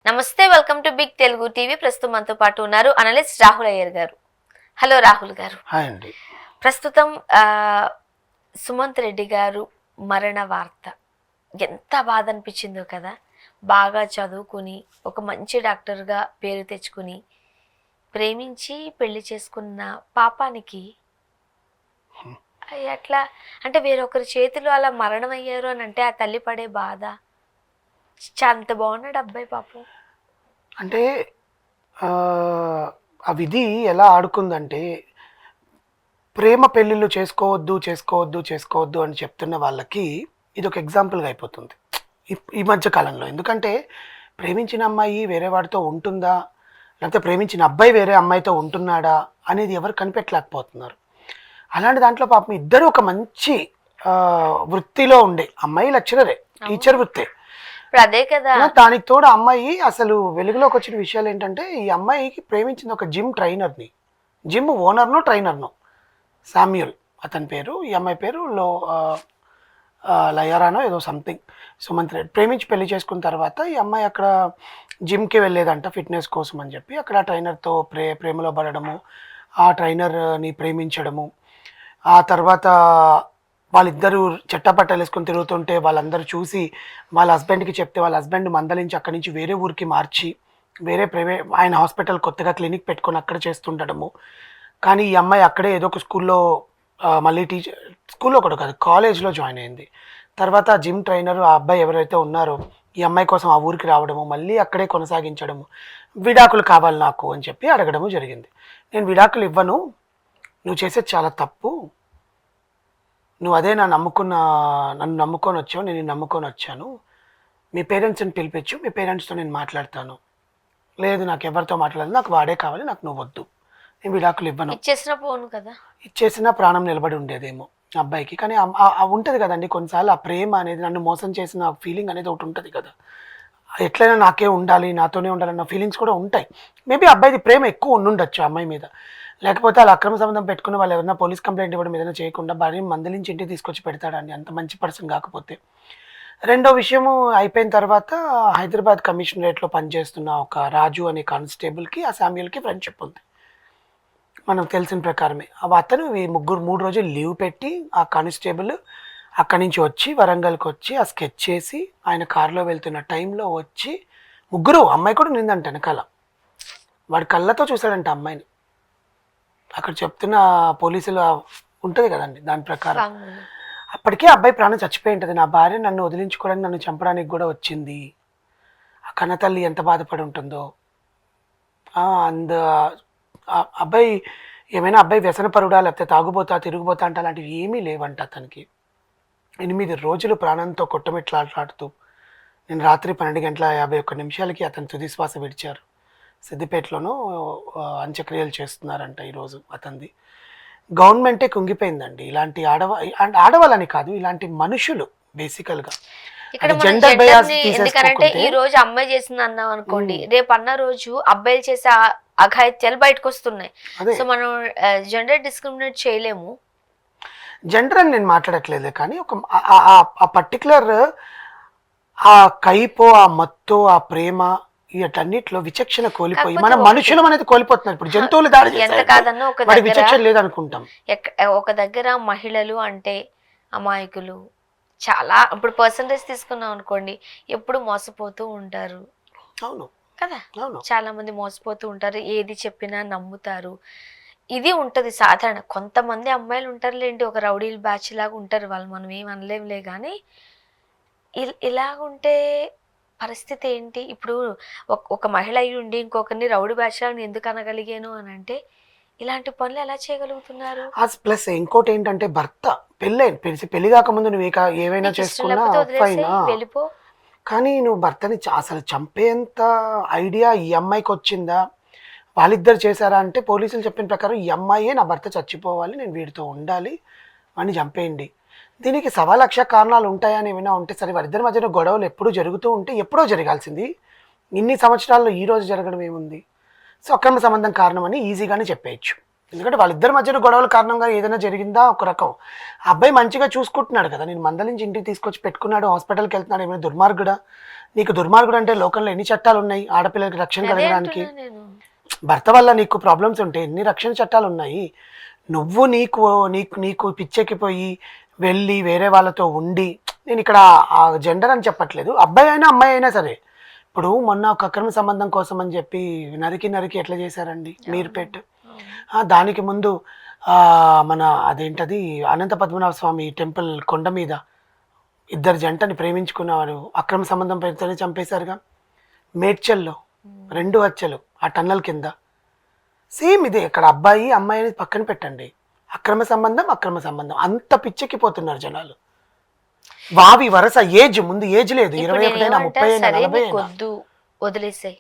నమస్తే, welcome to big Telugu TV. ప్రస్తుతం మనతో పాటు ఉన్నారు అనలిస్ట్ రాహుల్ అయ్యర్ గారు. హలో రాహుల్ గారు. హాయ్ అండి. ప్రస్తుతం సుమంత్ రెడ్డి గారు మరణ వార్త ఎంత బాధ అనిపించిందో కదా. బాగా చదువుకుని ఒక మంచి డాక్టర్గా పేరు తెచ్చుకుని ప్రేమించి పెళ్లి చేసుకున్న పాపానికి ఎట్లా అంటే వేరొకరి చేతిలో అలా మరణం అయ్యారు అని అంటే ఆ తల్లి పడే బాధ. అంత బాగున్నాడు అబ్బాయి పాపం. అంటే ఆ విధి ఎలా ఆడుకుందంటే, ప్రేమ పెళ్ళిళ్ళు చేసుకోవద్దు చేసుకోవద్దు చేసుకోవద్దు అని చెప్తున్న వాళ్ళకి ఇది ఒక ఎగ్జాంపుల్గా అయిపోతుంది ఈ మధ్య కాలంలో. ఎందుకంటే ప్రేమించిన అమ్మాయి వేరే వాడితో ఉంటుందా, లేకపోతే ప్రేమించిన అబ్బాయి వేరే అమ్మాయితో ఉంటున్నాడా అనేది ఎవరు కనిపెట్టలేకపోతున్నారు. అలాంటి దాంట్లో పాపం ఇద్దరు ఒక మంచి వృత్తిలో ఉండే అమ్మాయి లెక్చరరే, టీచర్ వృత్తే. అదే కదా. దానికి తోడు అమ్మాయి అసలు వెలుగులోకి వచ్చిన విషయాలు ఏంటంటే, ఈ అమ్మాయికి ప్రేమించింది ఒక జిమ్ ట్రైనర్ని, జిమ్ ఓనర్ను ట్రైనర్ను, శామ్యూల్ అతని పేరు. ఈ అమ్మాయి పేరు లయారానో ఏదో సంథింగ్. సుమంత్ రెడ్డి ప్రేమించి పెళ్లి చేసుకున్న తర్వాత ఈ అమ్మాయి అక్కడ జిమ్కి వెళ్ళేదంట ఫిట్నెస్ కోసం అని చెప్పి. అక్కడ ట్రైనర్తో ప్రేమలో పడడము, ఆ ట్రైనర్ని ప్రేమించడము, ఆ తర్వాత వాళ్ళిద్దరూ చట్టపట్టాలు వేసుకొని తిరుగుతుంటే వాళ్ళందరూ చూసి వాళ్ళ హస్బెండ్కి చెప్తే వాళ్ళ హస్బెండ్ మందలించి అక్కడి నుంచి వేరే ఊరికి మార్చి వేరే ఆయన హాస్పిటల్ కొత్తగా క్లినిక్ పెట్టుకొని అక్కడ చేస్తుండడము. కానీ ఈ అమ్మాయి అక్కడే ఏదో ఒక స్కూల్లో మళ్ళీ స్కూల్లో కూడా కాదు కాలేజ్లో జాయిన్ అయింది. తర్వాత జిమ్ ట్రైనర్ ఆ అబ్బాయి ఎవరైతే ఉన్నారో ఈ అమ్మాయి కోసం ఆ ఊరికి రావడము, మళ్ళీ అక్కడే కొనసాగించడము, విడాకులు కావాలి నాకు అని చెప్పి అడగడము జరిగింది. నేను విడాకులు ఇవ్వను, నువ్వు చేసేది చాలా తప్పు, నువ్వు అదే నన్ను నమ్ముకొని వచ్చావు, నేను నమ్ముకొని వచ్చాను, మీ పేరెంట్స్ని పిలిపించు, మీ పేరెంట్స్తో నేను మాట్లాడతాను, లేదు నాకు ఎవరితో మాట్లాడదు, నాకు వాడే కావాలి, నాకు నువ్వు వద్దు, నేను విడాకులు ఇవ్వను. ఇచ్చేసిన పోను కదా, ఇచ్చేసిన ప్రాణం నిలబడి ఉండేదేమో అబ్బాయికి. కానీ ఉంటుంది కదండి కొన్నిసార్లు ఆ ప్రేమ అనేది, నన్ను మోసం చేసిన ఫీలింగ్ అనేది ఒకటి ఉంటుంది కదా, ఎట్లయినా నాకే ఉండాలి, నాతోనే ఉండాలన్న ఫీలింగ్స్ కూడా ఉంటాయి. మేబీ అబ్బాయిది ప్రేమ ఎక్కువ ఉండుండొచ్చు అమ్మాయి మీద, లేకపోతే వాళ్ళు అక్రమ సంబంధం పెట్టుకుని వాళ్ళు ఎవరైనా పోలీస్ కంప్లైంట్ ఇవ్వడం ఏదైనా చేయకుండా భార్య మందలించి ఇంటికి తీసుకొచ్చి పెడతాడండి, అంత మంచి పర్సన్ కాకపోతే. రెండో విషయము అయిపోయిన తర్వాత హైదరాబాద్ కమిషనరేట్లో పనిచేస్తున్న ఒక రాజు అనే కానిస్టేబుల్కి ఆ శామ్యూల్కి ఫ్రెండ్షిప్ ఉంది మనకు తెలిసిన ప్రకారమే. అతను ఈ 3 రోజులు లీవ్ పెట్టి ఆ కానిస్టేబుల్ అక్కడి నుంచి వచ్చి వరంగల్కి వచ్చి ఆ స్కెచ్ చేసి ఆయన కారులో వెళ్తున్న టైంలో వచ్చి ముగ్గురు, అమ్మాయి కూడా నిందంట వెనకాల, వాడి కళ్ళతో చూశాడంట అమ్మాయిని. అక్కడ చెప్తున్న పోలీసులు ఉంటుంది కదండి దాని ప్రకారం. అప్పటికే అబ్బాయి ప్రాణం చచ్చిపోయి ఉంటుంది. నా భార్య నన్ను వదిలించుకోవడానికి, నన్ను చంపడానికి కూడా వచ్చింది, ఆ కన్న తల్లి ఎంత బాధపడి ఉంటుందో. అబ్బాయి ఏమైనా అబ్బాయి వ్యసనపరుడా, లేకపోతే తాగుబోతా తిరుగుబోతా అంటే అలాంటివి ఏమీ లేవంట అతనికి. 8 రోజులు ప్రాణంతో కొట్టమిట్లాడుతూ నేను రాత్రి 12:51 అతను తుదిశ్వాస విడిచారు. సిద్దిపేటలోనూ అంత్యక్రియలు చేస్తున్నారంట ఈరోజు అతనిది. గవర్నమెంటే కుంగిపోయిందండి. ఇలాంటి ఆడవాళ్ళని కాదు, ఇలాంటి మనుషులు బేసికల్గా జెండర్ బయాస్. ఎందుకంటే ఈ రోజు అమ్మాయి చేసింది అన్నాం అనుకోండి, రేపు అన్న రోజు అబ్బాయిలు చేసే అఘాయిత్యాలు బయటకు వస్తున్నాయి. సో మనం జెండర్ డిస్క్రిమినేట్ చేయలేము. జెండర్ అని నేను మాట్లాడట్లేదు, కానీ ఒక ఆ పర్టికులర్ ఆ కైపో, ఆ మత్తు, ఆ ప్రేమ, వీటన్నిటిలో విచక్షణ కోల్పోయి మన మనుషులం అనేది కోల్పోతున్నారు. ఇప్పుడు జంతువులు దాడి ఎంత కాదన్నా ఒక విచక్షణ లేదనుకుంటాం. ఒక దగ్గర మహిళలు అంటే అమాయకులు చాలా. ఇప్పుడు పర్సంటేజ్ తీసుకున్నాం అనుకోండి, ఎప్పుడు మోసపోతూ ఉంటారు. అవును కదా, చాలా మంది మోసపోతూ ఉంటారు, ఏది చెప్పినా నమ్ముతారు. ఇది ఉంటది సాధారణ. కొంతమంది అమ్మాయిలు ఉంటారులేండి, ఒక రౌడీల బ్యాచ్ లాగా ఉంటారు వాళ్ళు, మనం ఏం అనలేంలే. కానీ ఇలాగుంటే పరిస్థితి ఏంటి? ఇప్పుడు ఒక మహిళ అయి ఉండి ఇంకొకరిని రౌడీ బ్యాచ్ లాగా ఎందుకు అనగలిగాను అని అంటే, ఇలాంటి పనులు ఎలా చేయగలుగుతున్నారు? ప్లస్ ఇంకోటి ఏంటంటే, భర్త పెళ్లి కాకముందు నువ్వు ఏవైనా చేసుకున్నా ఫైన్, వెళ్ళిపో. కానీ నువ్వు భర్తని అసలు చంపేంత ఐడియా ఈ అమ్మాయికి వచ్చిందా, వాళ్ళిద్దరు చేశారా అంటే పోలీసులు చెప్పిన ప్రకారం ఈ అమ్మాయే నా భర్త చచ్చిపోవాలి, నేను వీడితో ఉండాలి అని చంపేయండి. దీనికి 1,00,000 కారణాలు ఉంటాయని ఏమైనా ఉంటే సరే, వారిద్దరి మధ్యన గొడవలు ఎప్పుడూ జరుగుతూ ఉంటే ఎప్పుడో జరగాల్సింది, ఇన్ని సంవత్సరాల్లో ఈ రోజు జరగడం ఏముంది? సో అక్రమ సంబంధం కారణమని ఈజీగానే చెప్పేయచ్చు. ఎందుకంటే వాళ్ళిద్దరి మధ్యన గొడవల కారణంగా ఏదైనా జరిగిందా ఒక రకం. ఆ అబ్బాయి మంచిగా చూసుకుంటున్నాడు కదా, నేను మందలించి ఇంటికి తీసుకొచ్చి పెట్టుకున్నాడు, హాస్పిటల్కి వెళ్తున్నాడు, ఏమైనా దుర్మార్గుడా? నీకు దుర్మార్గుడు అంటే లోకంలో ఎన్ని చట్టాలు ఉన్నాయి ఆడపిల్లలకి రక్షణ అదే కలగడానికి? అంటున్నా నేను. భర్త వల్ల నీకు ప్రాబ్లమ్స్ ఉంటే ఎన్ని రక్షణ చట్టాలు ఉన్నాయి. నువ్వు నీకు నీకు నీకు పిచ్చెక్కిపోయి వెళ్ళి వేరే వాళ్ళతో ఉండి, నేను ఇక్కడ ఆ జెండర్ అని చెప్పట్లేదు, అబ్బాయి అయినా అమ్మాయి అయినా సరే. ఇప్పుడు మొన్న ఒక అక్రమ సంబంధం కోసం అని చెప్పి నరికి ఎట్లా చేశారండి మీర్పేట్. దానికి ముందు మన అదేంటది అనంత పద్మనాభ స్వామి టెంపుల్ కొండ మీద ఇద్దరు జంటని ప్రేమించుకున్నవారు అక్రమ సంబంధం పేరుతోనే చంపేశారుగా. మేడ్చల్లో 2 హత్యలు ఆ టన్నల్ కింద. సేమ్ ఇదే ఇక్కడ అబ్బాయి అమ్మాయి అనేది పక్కన పెట్టండి, అక్రమ సంబంధం అంత పిచ్చెక్కిపోతున్నారు జనాలు. వావి వరస ఏజ్ ముందు ఏజ్ లేదు, 21 అయినా 30 అయినా 40 అయినా. వద్దు వదిలేసాయి,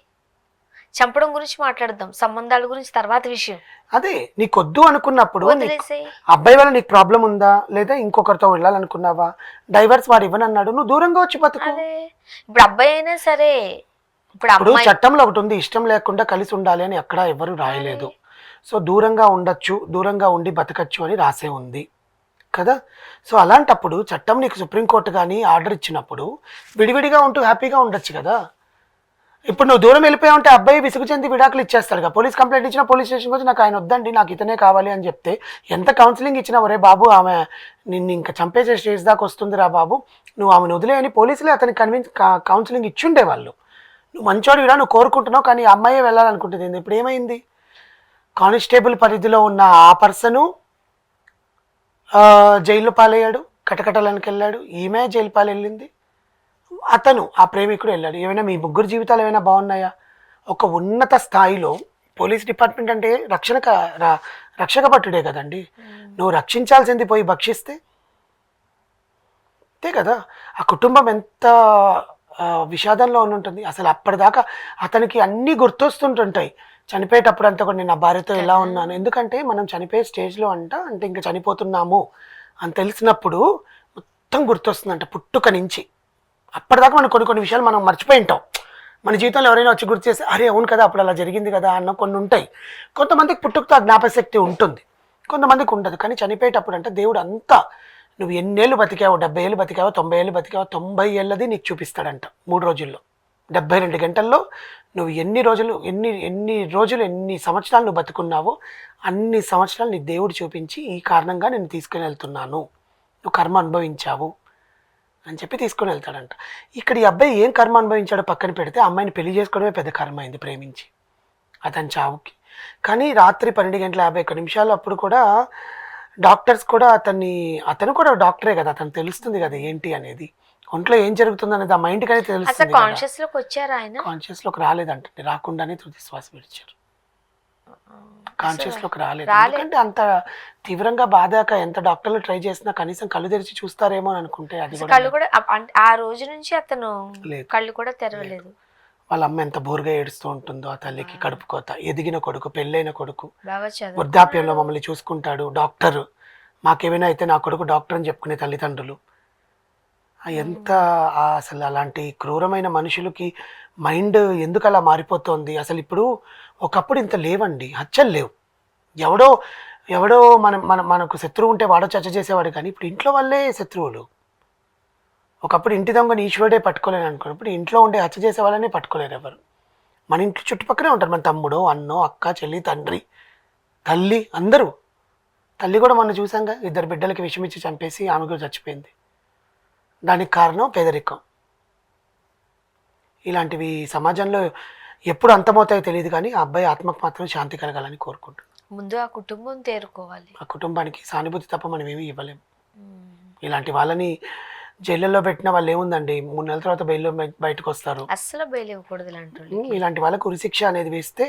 చంపడం గురించి మాట్లాడదాం, సంబంధాల గురించి తర్వాత విషయం. అదే నీకొద్దు అనుకున్నప్పుడు వదిలేసాయి. అబ్బాయి వల్ల నీకు ప్రాబ్లం ఉందా లేదా ఇంకొకరితో వెళ్ళాలనుకున్నావా, డైవర్స్ వాడు ఇవ్వనన్నాడు, నువ్వు దూరంగా వచ్చి బతుకు. అదే ఇప్పుడు అబ్బాయి అయినా సరే, ఇప్పుడు ఇప్పుడు అమ్మాయి చట్టంలో ఒకటి ఉంది, ఇష్టం లేకుండా కలిసి ఉండాలి అని ఎక్కడా ఎవరు రాయలేదు. సో దూరంగా ఉండొచ్చు, దూరంగా ఉండి బతకచ్చు అని రాసే ఉంది కదా. సో అలాంటప్పుడు చట్టం నీకు సుప్రీంకోర్టు కానీ ఆర్డర్ ఇచ్చినప్పుడు విడివిడిగా ఉంటూ హ్యాపీగా ఉండొచ్చు కదా. ఇప్పుడు నువ్వు దూరం వెళ్ళిపోయా ఉంటే అబ్బాయి విసుగు చెంది విడాకులు ఇచ్చేస్తాడుగా. పోలీస్ కంప్లైంట్ ఇచ్చినా పోలీస్ స్టేషన్కి వచ్చి నాకు ఆయన వద్దండి నాకు ఇతనే కావాలి అని చెప్తే ఎంత కౌన్సిలింగ్ ఇచ్చినా, ఒరే బాబు ఆమె నిన్ను ఇంకా చంపేసే స్టేజ్ దాకా వస్తుందిరా బాబు, నువ్వు ఆమెను వదిలేయని పోలీసులే అతనికి కౌన్సిలింగ్ ఇచ్చుండే వాళ్ళు. నువ్వు మంచోడివిరా, నువ్వు కోరుకుంటున్నావు, కానీ ఆ అమ్మాయే వెళ్ళాలనుకుంటుంది. ఇప్పుడు ఏమైంది, కానిస్టేబుల్ పరిధిలో ఉన్న ఆ పర్సను జైలు పాలయ్యాడు, కటకటలకు వెళ్ళాడు, ఈమె జైలు పాలు వెళ్ళింది, అతను ఆ ప్రేమికుడు వెళ్ళాడు. ఏమైనా మీ ముగ్గురు జీవితాలు ఏమైనా బాగున్నాయా? ఒక ఉన్నత స్థాయిలో పోలీస్ డిపార్ట్మెంట్ అంటే రక్షక భటుడే కదండి. నువ్వు రక్షించాల్సింది పోయి భక్షిస్తే అంతే కదా. ఆ కుటుంబం ఎంత విషాదంలో ఉంటుంది అసలు. అప్పటిదాకా అతనికి అన్నీ గుర్తొస్తుంటుంటాయి చనిపోయేటప్పుడు అంతా కూడా, నేను నా భార్యతో ఎలా ఉన్నాను. ఎందుకంటే మనం చనిపోయే స్టేజ్లో అంటే ఇంకా చనిపోతున్నాము అని తెలిసినప్పుడు మొత్తం గుర్తొస్తుందంట పుట్టుక నుంచి. అప్పటిదాకా మనం కొన్ని విషయాలు మనం మర్చిపోయి ఉంటాం. మన జీవితంలో ఎవరైనా వచ్చి గుర్తు చేస్తే అరే అవును కదా అప్పుడు అలా జరిగింది కదా అన్న కొన్ని ఉంటాయి. కొంతమందికి పుట్టుకతో ఆ జ్ఞాపశక్తి ఉంటుంది, కొంతమందికి ఉండదు. కానీ చనిపోయేటప్పుడు అంటే దేవుడు అంతా నువ్వు ఎన్నేళ్ళు బతికావు, 70 ఏళ్ళు బతికావో 90 ఏళ్ళు బతికావో 90 ఏళ్ళది నీకు చూపిస్తాడంట 3 రోజుల్లో. 72 గంటల్లో నువ్వు ఎన్ని రోజులు ఎన్ని సంవత్సరాలు నువ్వు బతుకున్నావో అన్ని సంవత్సరాలు నీ దేవుడు చూపించి ఈ కారణంగా నేను తీసుకుని వెళ్తున్నాను, నువ్వు కర్మ అనుభవించావు అని చెప్పి తీసుకుని వెళ్తాడంట. ఇక్కడ ఈ అబ్బాయి ఏం కర్మ అనుభవించాడో పక్కన పెడితే అమ్మాయిని పెళ్లి చేసుకోవడమే పెద్ద కర్మ అయింది ప్రేమించి అతని చావుకి. కానీ రాత్రి 12:51 అప్పుడు కూడా డాక్టర్స్ కూడా అతను కూడా డాక్టరే కదా, అతను తెలుస్తుంది కదా ఏంటి అనేది, ఒంట్లో ఏం జరుగుతుంది అనేది ఆ మైండ్కి అనేది తెలుస్తుంది. కాన్షియస్ లోకి వచ్చారు ఆయన, కాన్షియస్ లోకి రాలేదంటే రాకుండానే తుది శ్వాస విడిచారు. కాన్షియస్ లోకి రాలేదు, ఎందుకంటే అంత తీవ్రంగా బాధాక ఎంత డాక్టర్లు ట్రై చేసినా కనీసం కళ్ళు తెరిచి చూస్తారేమో అని అనుకుంటే అది కళ్ళు కూడా ఆ రోజు నుంచి అతను కళ్ళు కూడా తెరవలేదు. వాళ్ళ అమ్మ ఎంత బోరుగా ఏడుస్తూ ఉంటుందో, ఆ తల్లికి కడుపు కోత, ఎదిగిన కొడుకు, పెళ్ళైన కొడుకు, బాగా వృద్ధాప్యంలో మమ్మల్ని చూసుకుంటాడు డాక్టర్, మాకేమైనా అయితే నా కొడుకు డాక్టర్ అని చెప్పుకునే తల్లిదండ్రులు. ఎంత అసలు అలాంటి క్రూరమైన మనుషులకి మైండ్ ఎందుకు అలా మారిపోతుంది అసలు. ఇప్పుడు ఒకప్పుడు ఇంత లేవండి, హత్యలు లేవు, ఎవడో మనకు శత్రువు ఉంటే వాడో చర్చ చేసేవాడు, కానీ ఇప్పుడు ఇంట్లో వాళ్ళే శత్రువులు. ఒకప్పుడు ఇంటి దొంగని ఈశ్వరుడే పట్టుకోలేను అనుకోండి, ఇప్పుడు ఇంట్లో ఉండే హత్య చేసే వాళ్ళని పట్టుకోలేరు ఎవరు. మన ఇంట్లో చుట్టుపక్కలే ఉంటారు, మన తమ్ముడో అన్నో అక్క చెల్లి తండ్రి తల్లి అందరూ. తల్లి కూడా మొన్న చూసాంగా, 2 బిడ్డలకి విషమిచ్చి చంపేసి ఆమె కూడా చచ్చిపోయింది. దానికి కారణం పేదరికం. ఇలాంటివి సమాజంలో ఎప్పుడు అంతమవుతాయో తెలియదు, కానీ ఆ అబ్బాయి ఆత్మకు మాత్రం శాంతి కలగాలని కోరుకుంటున్నాను. ముందు ఆ కుటుంబం తేరుకోవాలి, ఆ కుటుంబానికి సానుభూతి తప్ప మనం ఏమీ ఇవ్వలేము. ఇలాంటి వాళ్ళని జైళ్ళల్లో పెట్టిన వాళ్ళు ఏముందండి, 3 నెలల తర్వాత బెయిల్లో బయటకు వస్తారు. అస్సలు బెయిల్ ఇవ్వకూడదు ఇలాంటి వాళ్ళకు ఉరిశిక్ష అనేది వేస్తే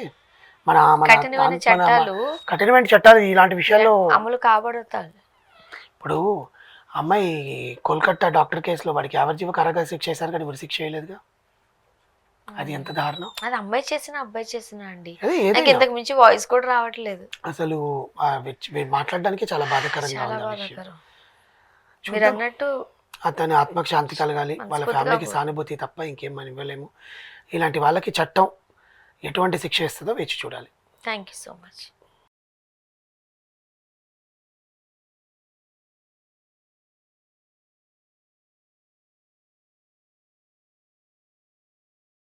మన కఠినమైన చట్టాలు ఇలాంటి విషయాల్లో అమలు కాబడతాయి. ఇప్పుడు అమ్మాయి కోల్కతా డాక్టర్ కేసులో వాడికి యావజ్జీవ కారాగార శిక్ష చేశారు, కానీ ఉరిశిక్ష చేయలేదుగా. అది ఎంత దారుణం. అది అబ్బాయి చేసిన అండి, ఇంతకు మించి వాయిస్ కూడా రావట్లేదు అసలు. మాట్లాడడానికి చాలా బాధాకరంగా ఉంది. మీరు అన్నట్టు అతని ఆత్మకు శాంతి కలగాలి, వాళ్ళ ఫ్యామిలీకి సానుభూతి తప్ప ఇంకేం మనం ఇవ్వలేము. ఇలాంటి వాళ్ళకి చట్టం ఎటువంటి శిక్ష ఇస్తుందో వేచి చూడాలి. Thank you so much.